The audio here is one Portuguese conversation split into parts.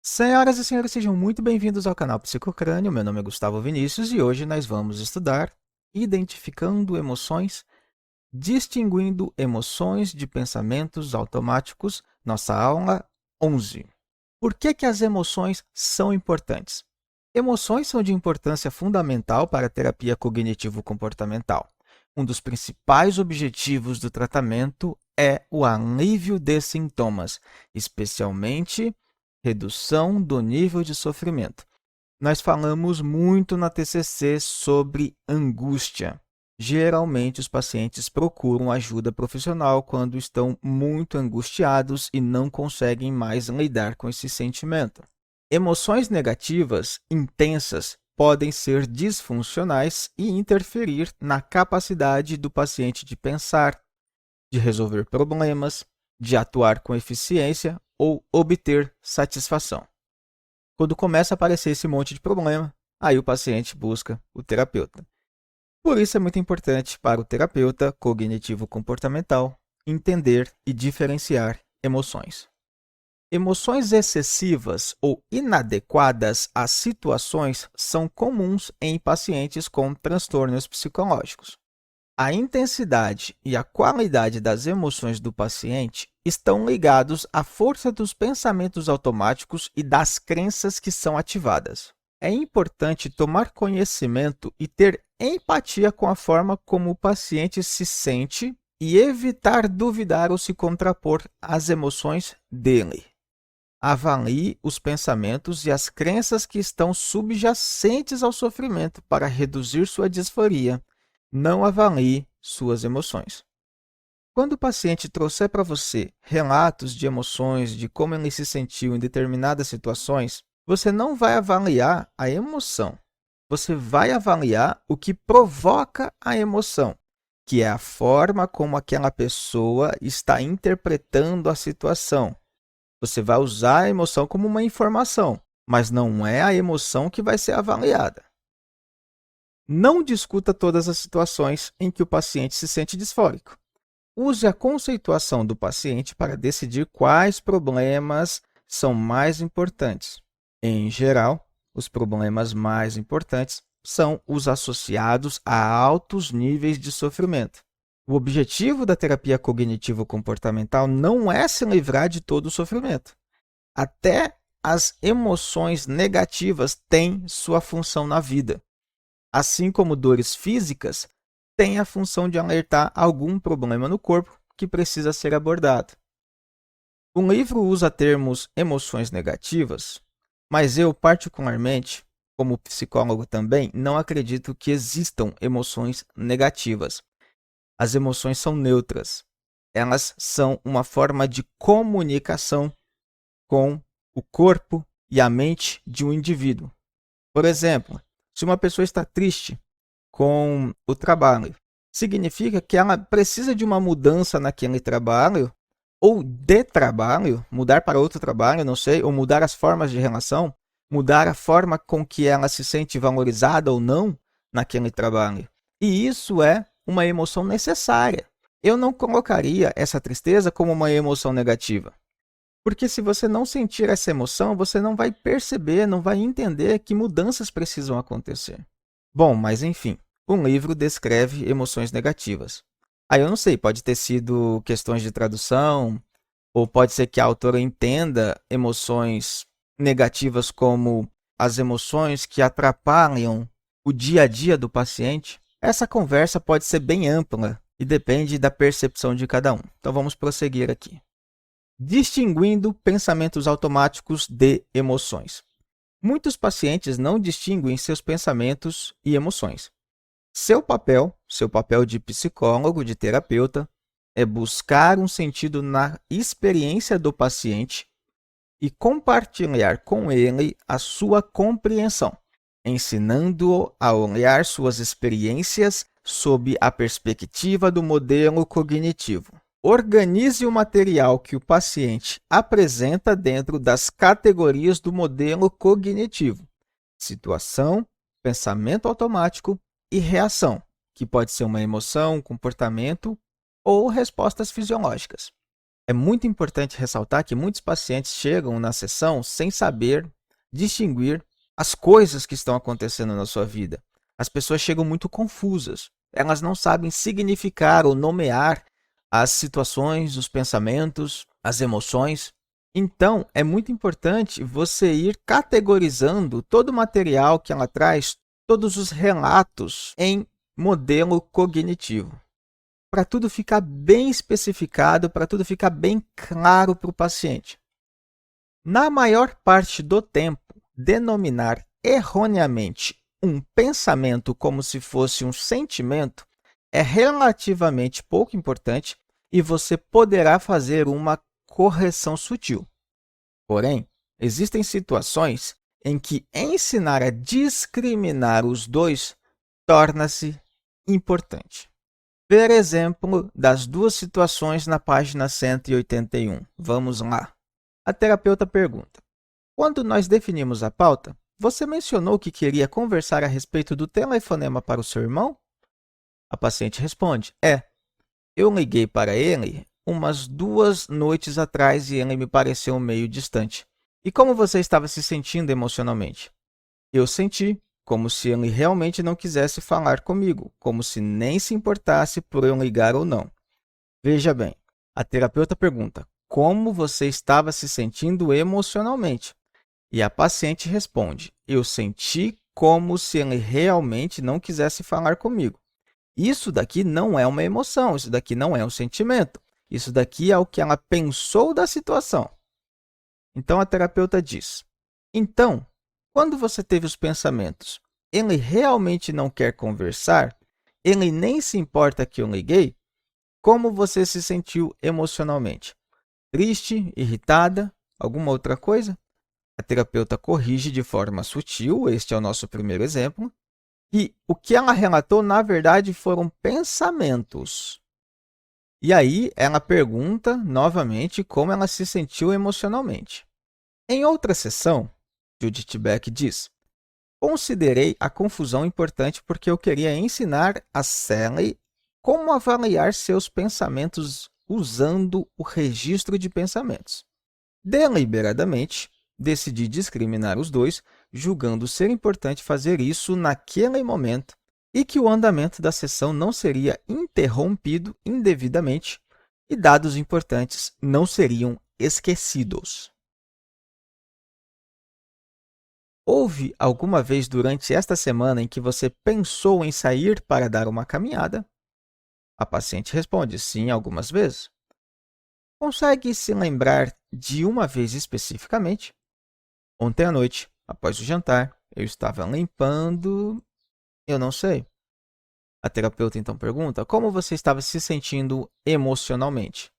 Senhoras e senhores, sejam muito bem-vindos ao canal Psicocrânio. Meu nome é Gustavo Vinícius e hoje nós vamos estudar identificando emoções, distinguindo emoções de pensamentos automáticos, nossa aula 11. Por que as emoções são importantes? Emoções são de importância fundamental para a terapia cognitivo-comportamental. Um dos principais objetivos do tratamento é o alívio de sintomas, especialmente redução do nível de sofrimento. Nós falamos muito na TCC sobre angústia. Geralmente, os pacientes procuram ajuda profissional quando estão muito angustiados e não conseguem mais lidar com esse sentimento. Emoções negativas intensas podem ser disfuncionais e interferir na capacidade do paciente de pensar, de resolver problemas, de atuar com eficiência ou obter satisfação. Quando começa a aparecer esse monte de problema, aí o paciente busca o terapeuta. Por isso é muito importante para o terapeuta cognitivo-comportamental entender e diferenciar emoções. Emoções excessivas ou inadequadas às situações são comuns em pacientes com transtornos psicológicos. A intensidade e a qualidade das emoções do paciente estão ligados à força dos pensamentos automáticos e das crenças que são ativadas. É importante tomar conhecimento e ter empatia com a forma como o paciente se sente e evitar duvidar ou se contrapor às emoções dele. Avalie os pensamentos e as crenças que estão subjacentes ao sofrimento para reduzir sua disforia. Não avalie suas emoções. Quando o paciente trouxer para você relatos de emoções, de como ele se sentiu em determinadas situações, você não vai avaliar a emoção. Você vai avaliar o que provoca a emoção, que é a forma como aquela pessoa está interpretando a situação. Você vai usar a emoção como uma informação, mas não é a emoção que vai ser avaliada. Não discuta todas as situações em que o paciente se sente disfórico. Use a conceituação do paciente para decidir quais problemas são mais importantes. Em geral, os problemas mais importantes são os associados a altos níveis de sofrimento. O objetivo da terapia cognitivo-comportamental não é se livrar de todo o sofrimento. Até as emoções negativas têm sua função na vida. Assim como dores físicas, têm a função de alertar algum problema no corpo que precisa ser abordado. O livro usa termos emoções negativas, mas eu, particularmente, como psicólogo também, não acredito que existam emoções negativas. As emoções são neutras. Elas são uma forma de comunicação com o corpo e a mente de um indivíduo. Por exemplo, se uma pessoa está triste com o trabalho, significa que ela precisa de uma mudança naquele trabalho, ou de trabalho, mudar para outro trabalho, não sei, ou mudar as formas de relação, mudar a forma com que ela se sente valorizada ou não naquele trabalho. E isso é uma emoção necessária. Eu não colocaria essa tristeza como uma emoção negativa. Porque se você não sentir essa emoção, você não vai perceber, não vai entender que mudanças precisam acontecer. Bom, mas enfim, um livro descreve emoções negativas. Aí eu não sei, pode ter sido questões de tradução, ou pode ser que a autora entenda emoções negativas como as emoções que atrapalham o dia a dia do paciente. Essa conversa pode ser bem ampla e depende da percepção de cada um. Então vamos prosseguir aqui. Distinguindo pensamentos automáticos de emoções. Muitos pacientes não distinguem seus pensamentos e emoções. Seu papel de psicólogo, de terapeuta, é buscar um sentido na experiência do paciente e compartilhar com ele a sua compreensão, ensinando-o a olhar suas experiências sob a perspectiva do modelo cognitivo. Organize o material que o paciente apresenta dentro das categorias do modelo cognitivo: situação, pensamento automático e reação, que pode ser uma emoção, um comportamento ou respostas fisiológicas. É muito importante ressaltar que muitos pacientes chegam na sessão sem saber distinguir as coisas que estão acontecendo na sua vida. As pessoas chegam muito confusas. Elas não sabem significar ou nomear as situações, os pensamentos, as emoções. Então, é muito importante você ir categorizando todo o material que ela traz, todos os relatos em modelo cognitivo, para tudo ficar bem especificado, para tudo ficar bem claro para o paciente. Na maior parte do tempo, denominar erroneamente um pensamento como se fosse um sentimento é relativamente pouco importante e você poderá fazer uma correção sutil. Porém, existem situações em que ensinar a discriminar os dois torna-se importante. Ver exemplo das duas situações na página 181. Vamos lá. A terapeuta pergunta: quando nós definimos a pauta, você mencionou que queria conversar a respeito do telefonema para o seu irmão? A paciente responde: eu liguei para ele umas 2 noites atrás e ele me pareceu meio distante. E como você estava se sentindo emocionalmente? Eu senti como se ele realmente não quisesse falar comigo, como se nem se importasse por eu ligar ou não. Veja bem, a terapeuta pergunta: como você estava se sentindo emocionalmente? E a paciente responde: eu senti como se ele realmente não quisesse falar comigo. Isso daqui não é uma emoção, isso daqui não é um sentimento. Isso daqui é o que ela pensou da situação. Então a terapeuta diz: então, quando você teve os pensamentos, ele realmente não quer conversar? Ele nem se importa que eu liguei? Como você se sentiu emocionalmente? Triste, irritada, alguma outra coisa? A terapeuta corrige de forma sutil, este é o nosso primeiro exemplo, e o que ela relatou, na verdade, foram pensamentos. E aí ela pergunta novamente como ela se sentiu emocionalmente. Em outra sessão, Judith Beck diz: considerei a confusão importante porque eu queria ensinar a Sally como avaliar seus pensamentos usando o registro de pensamentos. Deliberadamente, decidi discriminar os dois, julgando ser importante fazer isso naquele momento e que o andamento da sessão não seria interrompido indevidamente e dados importantes não seriam esquecidos. Houve alguma vez durante esta semana em que você pensou em sair para dar uma caminhada? A paciente responde: sim, algumas vezes. Consegue se lembrar de uma vez especificamente? Ontem à noite, após o jantar, eu estava limpando. Eu não sei. A terapeuta então pergunta: como você estava se sentindo emocionalmente?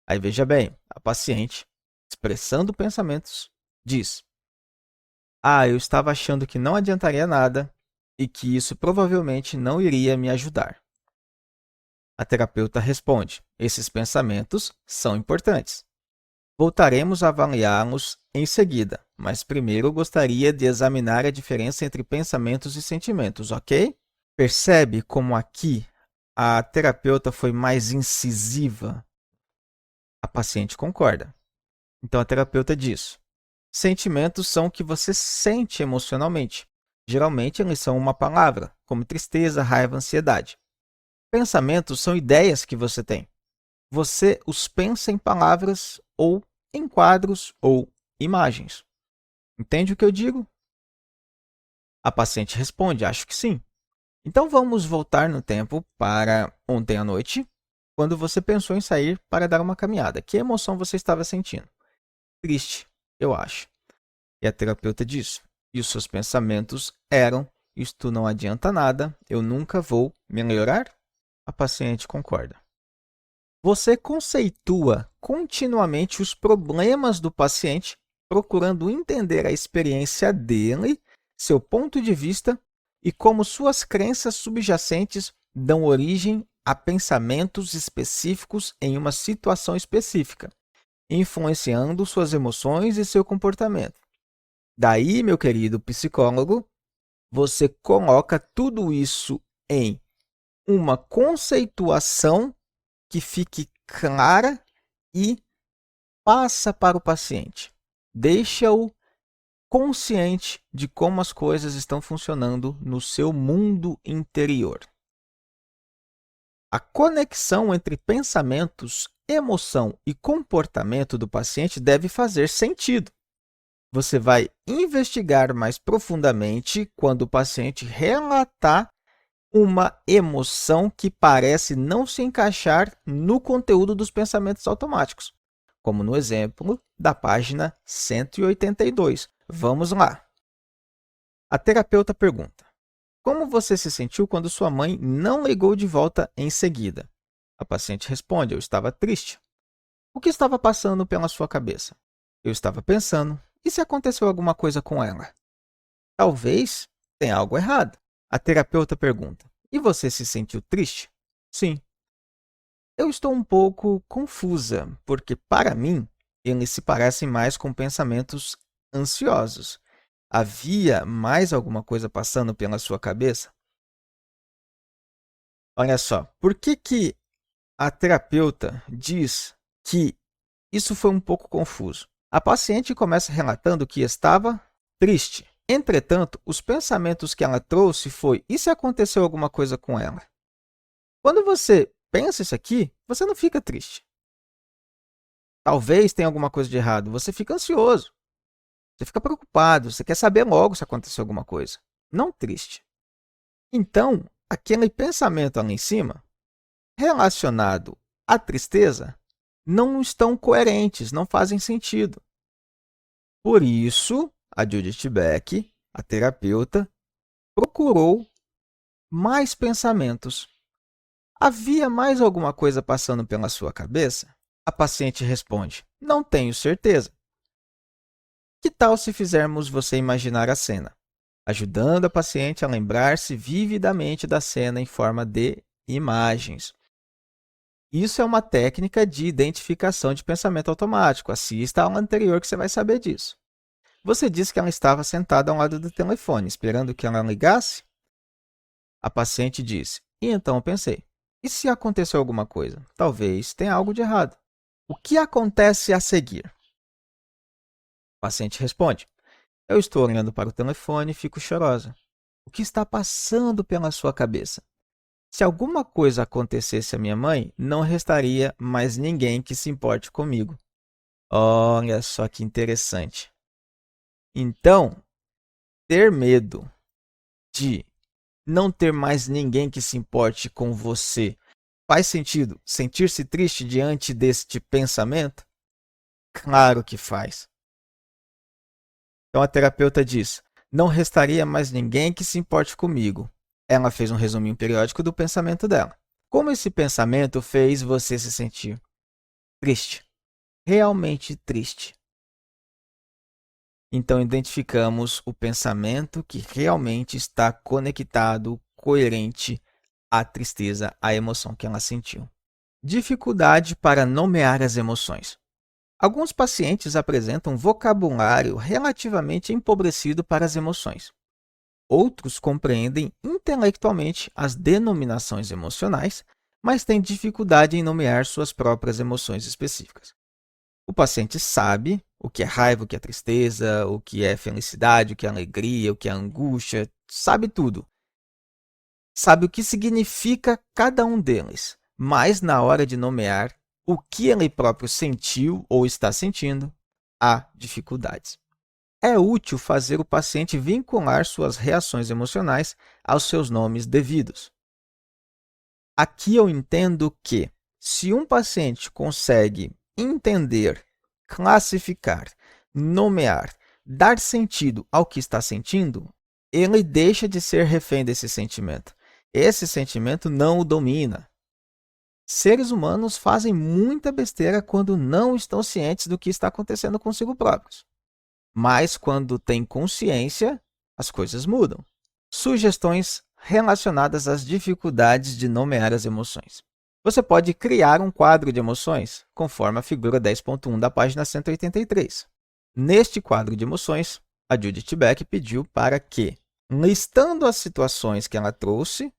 Aí veja bem, a paciente, expressando pensamentos, diz: eu estava achando que não adiantaria nada e que isso provavelmente não iria me ajudar. A terapeuta responde: esses pensamentos são importantes. Voltaremos a avaliá-los em seguida, mas primeiro gostaria de examinar a diferença entre pensamentos e sentimentos, ok? Percebe como aqui a terapeuta foi mais incisiva? A paciente concorda. Então a terapeuta diz: sentimentos são o que você sente emocionalmente. Geralmente eles são uma palavra, como tristeza, raiva, ansiedade. Pensamentos são ideias que você tem. Você os pensa em palavras ou em quadros ou imagens. Entende o que eu digo? A paciente responde: acho que sim. Então vamos voltar no tempo para ontem à noite, quando você pensou em sair para dar uma caminhada. Que emoção você estava sentindo? Triste, eu acho. E a terapeuta diz: e os seus pensamentos eram: isto não adianta nada, eu nunca vou melhorar? A paciente concorda. Você conceitua continuamente os problemas do paciente, procurando entender a experiência dele, seu ponto de vista e como suas crenças subjacentes dão origem a pensamentos específicos em uma situação específica, influenciando suas emoções e seu comportamento. Daí, meu querido psicólogo, você coloca tudo isso em uma conceituação que fique clara e passa para o paciente. Deixa-o consciente de como as coisas estão funcionando no seu mundo interior. A conexão entre pensamentos, emoção e comportamento do paciente deve fazer sentido. Você vai investigar mais profundamente quando o paciente relatar uma emoção que parece não se encaixar no conteúdo dos pensamentos automáticos, como no exemplo da página 182. Vamos lá. A terapeuta pergunta: como você se sentiu quando sua mãe não ligou de volta em seguida? A paciente responde: eu estava triste. O que estava passando pela sua cabeça? Eu estava pensando, e se aconteceu alguma coisa com ela? Talvez tenha algo errado. A terapeuta pergunta: e você se sentiu triste? Sim. Eu estou um pouco confusa, porque para mim, eles se parecem mais com pensamentos ansiosos. Havia mais alguma coisa passando pela sua cabeça? Olha só, por que a terapeuta diz que isso foi um pouco confuso? A paciente começa relatando que estava triste. Entretanto, os pensamentos que ela trouxe foi: e se aconteceu alguma coisa com ela? Quando você pensa isso aqui, você não fica triste. Talvez tenha alguma coisa de errado. Você fica ansioso. Você fica preocupado. Você quer saber logo se aconteceu alguma coisa. Não triste. Então, aquele pensamento ali em cima, relacionado à tristeza, não estão coerentes, não fazem sentido. Por isso, a Judith Beck, a terapeuta, procurou mais pensamentos. Havia mais alguma coisa passando pela sua cabeça? A paciente responde: não tenho certeza. Que tal se fizermos você imaginar a cena, ajudando a paciente a lembrar-se vividamente da cena em forma de imagens? Isso é uma técnica de identificação de pensamento automático. Assista a aula anterior que você vai saber disso. Você disse que ela estava sentada ao lado do telefone, esperando que ela ligasse? A paciente disse: e então eu pensei, e se aconteceu alguma coisa? Talvez tenha algo de errado. O que acontece a seguir? O paciente responde: eu estou olhando para o telefone e fico chorosa. O que está passando pela sua cabeça? Se alguma coisa acontecesse à minha mãe, não restaria mais ninguém que se importe comigo. Olha só que interessante. Então, ter medo de não ter mais ninguém que se importe com você faz sentido? Sentir-se triste diante deste pensamento? Claro que faz. Então a terapeuta diz: não restaria mais ninguém que se importe comigo. Ela fez um resuminho periódico do pensamento dela. Como esse pensamento fez você se sentir? Triste. Realmente triste. Então identificamos o pensamento que realmente está conectado, coerente à tristeza, à emoção que ela sentiu. Dificuldade para nomear as emoções. Alguns pacientes apresentam vocabulário relativamente empobrecido para as emoções. Outros compreendem intelectualmente as denominações emocionais, mas têm dificuldade em nomear suas próprias emoções específicas. O paciente sabe o que é raiva, o que é tristeza, o que é felicidade, o que é alegria, o que é angústia, sabe tudo. Sabe o que significa cada um deles, mas na hora de nomear o que ele próprio sentiu ou está sentindo, há dificuldades. É útil fazer o paciente vincular suas reações emocionais aos seus nomes devidos. Aqui eu entendo que, se um paciente consegue entender, classificar, nomear, dar sentido ao que está sentindo, ele deixa de ser refém desse sentimento. Esse sentimento não o domina. Seres humanos fazem muita besteira quando não estão cientes do que está acontecendo consigo próprios. Mas quando têm consciência, as coisas mudam. Sugestões relacionadas às dificuldades de nomear as emoções. Você pode criar um quadro de emoções, conforme a figura 10.1 da página 183. Neste quadro de emoções, a Judith Beck pediu para que, listando as situações que ela trouxe,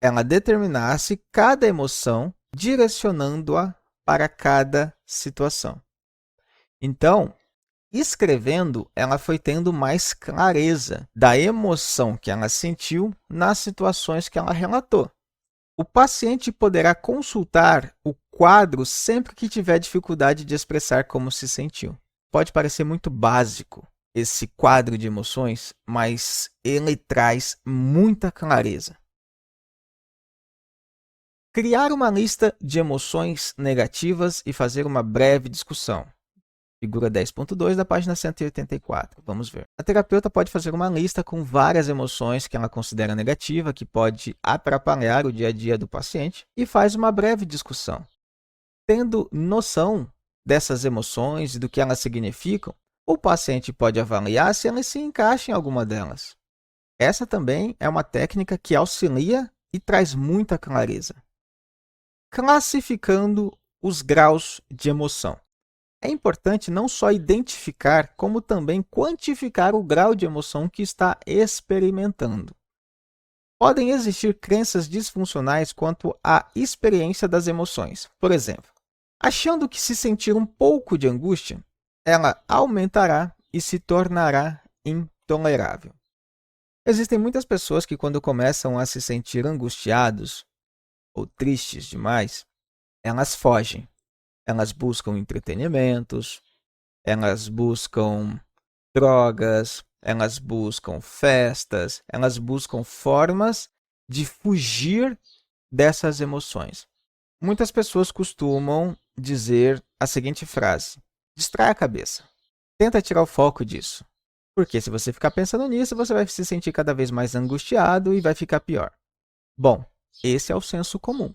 ela determinasse cada emoção, direcionando-a para cada situação. Então, escrevendo, ela foi tendo mais clareza da emoção que ela sentiu nas situações que ela relatou. O paciente poderá consultar o quadro sempre que tiver dificuldade de expressar como se sentiu. Pode parecer muito básico esse quadro de emoções, mas ele traz muita clareza. Criar uma lista de emoções negativas e fazer uma breve discussão. Figura 10.2 da página 184. Vamos ver. A terapeuta pode fazer uma lista com várias emoções que ela considera negativa, que pode atrapalhar o dia a dia do paciente, e faz uma breve discussão. Tendo noção dessas emoções e do que elas significam, o paciente pode avaliar se elas se encaixam em alguma delas. Essa também é uma técnica que auxilia e traz muita clareza. Classificando os graus de emoção. É importante não só identificar, como também quantificar o grau de emoção que está experimentando. Podem existir crenças disfuncionais quanto à experiência das emoções. Por exemplo, achando que se sentir um pouco de angústia, ela aumentará e se tornará intolerável. Existem muitas pessoas que, quando começam a se sentir angustiados ou tristes demais, elas fogem. Elas buscam entretenimentos, elas buscam drogas, elas buscam festas, elas buscam formas de fugir dessas emoções. Muitas pessoas costumam dizer a seguinte frase: distrai a cabeça, tenta tirar o foco disso. Porque se você ficar pensando nisso, você vai se sentir cada vez mais angustiado e vai ficar pior. Bom, esse é o senso comum.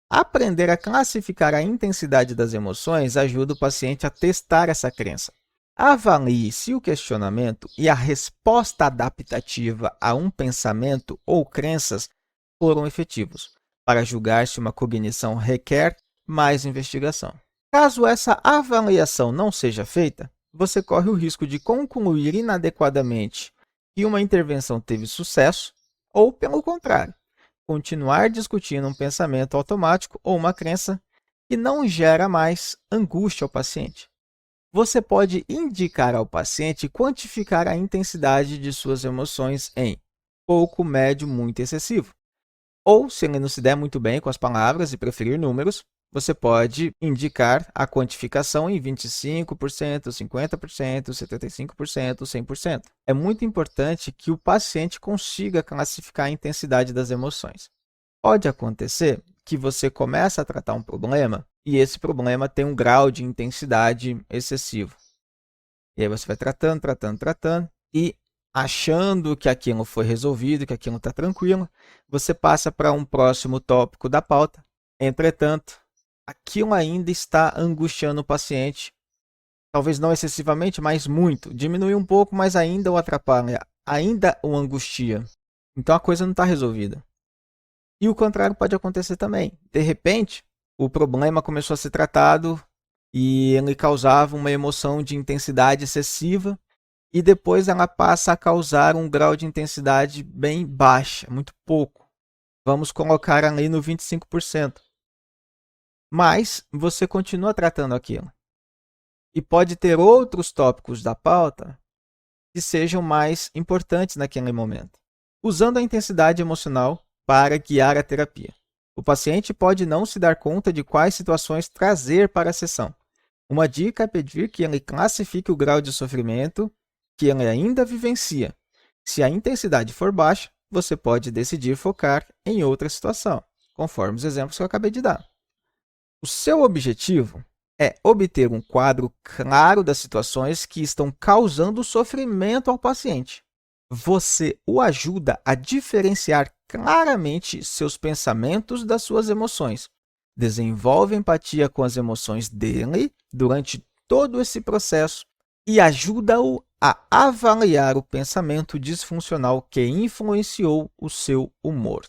Aprender a classificar a intensidade das emoções ajuda o paciente a testar essa crença. Avalie se o questionamento e a resposta adaptativa a um pensamento ou crenças foram efetivos, para julgar se uma cognição requer mais investigação. Caso essa avaliação não seja feita, você corre o risco de concluir inadequadamente que uma intervenção teve sucesso ou, pelo contrário, continuar discutindo um pensamento automático ou uma crença que não gera mais angústia ao paciente. Você pode indicar ao paciente quantificar a intensidade de suas emoções em pouco, médio, muito excessivo. Ou, se ele não se der muito bem com as palavras e preferir números, você pode indicar a quantificação em 25%, 50%, 75%, 100%. É muito importante que o paciente consiga classificar a intensidade das emoções. Pode acontecer que você comece a tratar um problema e esse problema tem um grau de intensidade excessivo. E aí você vai tratando e achando que aquilo foi resolvido, que aquilo está tranquilo, você passa para um próximo tópico da pauta. Entretanto, aquilo ainda está angustiando o paciente, talvez não excessivamente, mas muito. Diminui um pouco, mas ainda o atrapalha, ainda o angustia. Então a coisa não está resolvida. E o contrário pode acontecer também. De repente, o problema começou a ser tratado e ele causava uma emoção de intensidade excessiva e depois ela passa a causar um grau de intensidade bem baixa, muito pouco. Vamos colocar ali no 25%. Mas você continua tratando aquilo. E pode ter outros tópicos da pauta que sejam mais importantes naquele momento. Usando a intensidade emocional para guiar a terapia. O paciente pode não se dar conta de quais situações trazer para a sessão. Uma dica é pedir que ele classifique o grau de sofrimento que ele ainda vivencia. Se a intensidade for baixa, você pode decidir focar em outra situação, conforme os exemplos que eu acabei de dar. O seu objetivo é obter um quadro claro das situações que estão causando sofrimento ao paciente. Você o ajuda a diferenciar claramente seus pensamentos das suas emoções. Desenvolve empatia com as emoções dele durante todo esse processo e ajuda-o a avaliar o pensamento disfuncional que influenciou o seu humor.